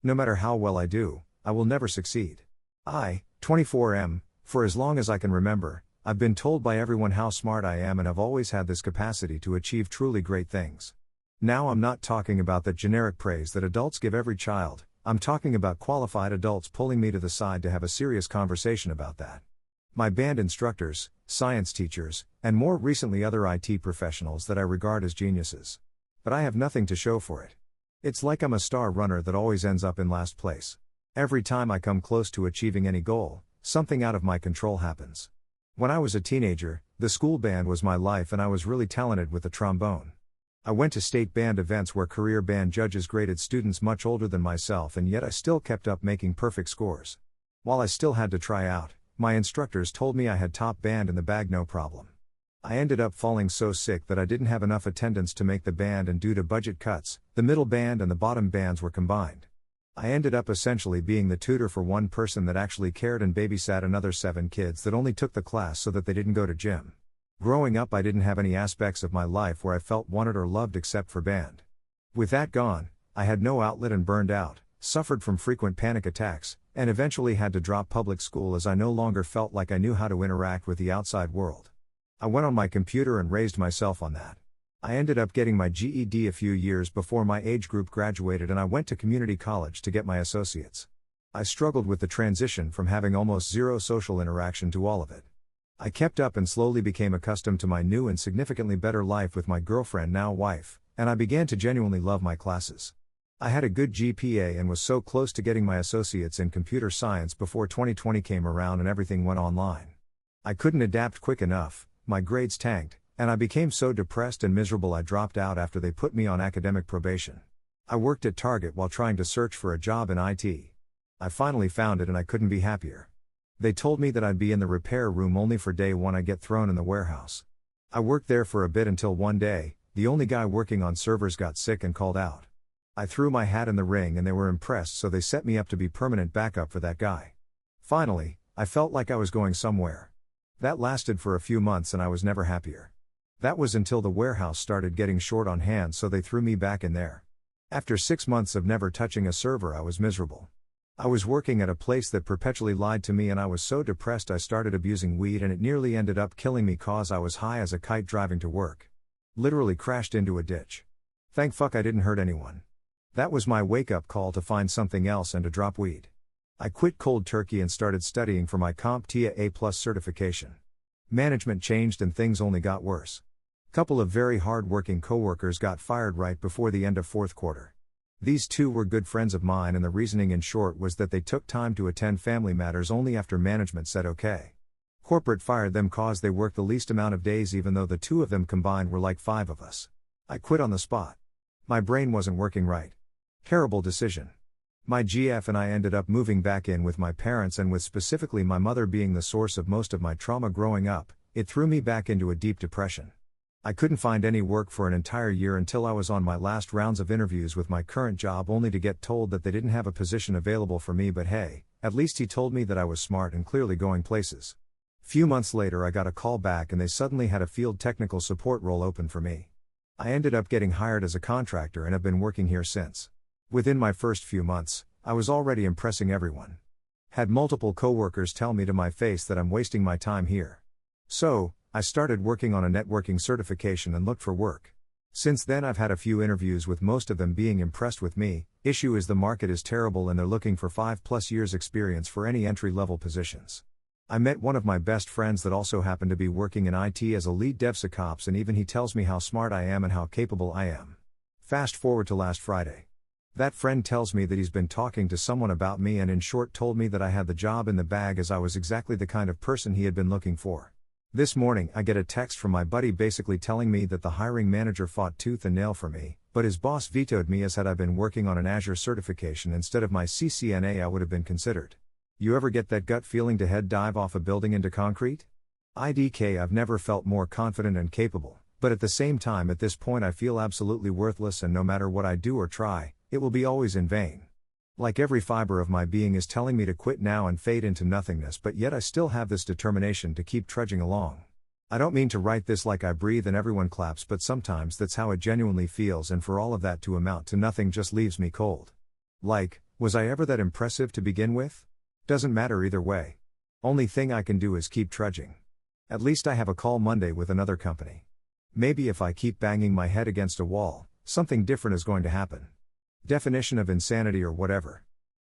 No matter how well I do, I will never succeed. 24M, for as long as I can remember, I've been told by everyone how smart I am and have always had this capacity to achieve truly great things. Now I'm not talking about that generic praise that adults give every child, I'm talking about qualified adults pulling me to the side to have a serious conversation about that. My band instructors, science teachers, and more recently other IT professionals that I regard as geniuses. But I have nothing to show for it. It's like I'm a star runner that always ends up in last place. Every time I come close to achieving any goal, something out of my control happens. When I was a teenager, the school band was my life and I was really talented with the trombone. I went to state band events where career band judges graded students much older than myself, and yet I still kept up making perfect scores. While I still had to try out, my instructors told me I had top band in the bag no problem. I ended up falling so sick that I didn't have enough attendance to make the band, and due to budget cuts, the middle band and the bottom bands were combined. I ended up essentially being the tutor for one person that actually cared and babysat another 7 kids that only took the class so that they didn't go to gym. Growing up, I didn't have any aspects of my life where I felt wanted or loved except for band. With that gone, I had no outlet and burned out, suffered from frequent panic attacks, and eventually had to drop public school as I no longer felt like I knew how to interact with the outside world. I went on my computer and raised myself on that. I ended up getting my GED a few years before my age group graduated, and I went to community college to get my associates. I struggled with the transition from having almost zero social interaction to all of it. I kept up and slowly became accustomed to my new and significantly better life with my girlfriend, now wife, and I began to genuinely love my classes. I had a good GPA and was so close to getting my associates in computer science before 2020 came around and everything went online. I couldn't adapt quick enough, my grades tanked, and I became so depressed and miserable I dropped out after they put me on academic probation. I worked at Target while trying to search for a job in IT. I finally found it and I couldn't be happier. They told me that I'd be in the repair room only for day one. I get thrown in the warehouse. I worked there for a bit until one day, the only guy working on servers got sick and called out. I threw my hat in the ring and they were impressed, so they set me up to be permanent backup for that guy. Finally, I felt like I was going somewhere. That lasted for a few months and I was never happier. That was until the warehouse started getting short on hands, so they threw me back in there. After 6 months of never touching a server, I was miserable. I was working at a place that perpetually lied to me and I was so depressed I started abusing weed, and it nearly ended up killing me cause I was high as a kite driving to work. Literally crashed into a ditch. Thank fuck I didn't hurt anyone. That was my wake-up call to find something else and to drop weed. I quit cold turkey and started studying for my CompTIA A+ certification. Management changed and things only got worse. Couple of very hard-working coworkers got fired right before the end of fourth quarter. These two were good friends of mine, and the reasoning in short was that they took time to attend family matters only after management said okay. Corporate fired them cause they worked the least amount of days, even though the two of them combined were like 5 of us. I quit on the spot. My brain wasn't working right. Terrible decision. My GF and I ended up moving back in with my parents, and with specifically my mother being the source of most of my trauma growing up, it threw me back into a deep depression. I couldn't find any work for an entire year until I was on my last rounds of interviews with my current job, only to get told that they didn't have a position available for me, but hey, at least he told me that I was smart and clearly going places. Few months later I got a call back and they suddenly had a field technical support role open for me. I ended up getting hired as a contractor and have been working here since. Within my first few months, I was already impressing everyone. Had multiple coworkers tell me to my face that I'm wasting my time here. So, I started working on a networking certification and looked for work. Since then I've had a few interviews with most of them being impressed with me. Issue is the market is terrible and they're looking for 5+ years experience for any entry-level positions. I met one of my best friends that also happened to be working in IT as a lead DevSecOps, and even he tells me how smart I am and how capable I am. Fast forward to last Friday. That friend tells me that he's been talking to someone about me and in short told me that I had the job in the bag as I was exactly the kind of person he had been looking for. This morning I get a text from my buddy basically telling me that the hiring manager fought tooth and nail for me, but his boss vetoed me, as had I been working on an Azure certification instead of my CCNA I would have been considered. You ever get that gut feeling to head dive off a building into concrete? IDK, I've never felt more confident and capable, but at the same time at this point I feel absolutely worthless, and no matter what I do or try, it will be always in vain. Like every fiber of my being is telling me to quit now and fade into nothingness, but yet I still have this determination to keep trudging along. I don't mean to write this like I breathe and everyone claps, but sometimes that's how it genuinely feels, and for all of that to amount to nothing just leaves me cold. Like, Was I ever that impressive to begin with? Doesn't matter either way. Only thing I can do is keep trudging. At least I have a call Monday with another company. Maybe if I keep banging my head against a wall, something different is going to happen. Definition of insanity or whatever.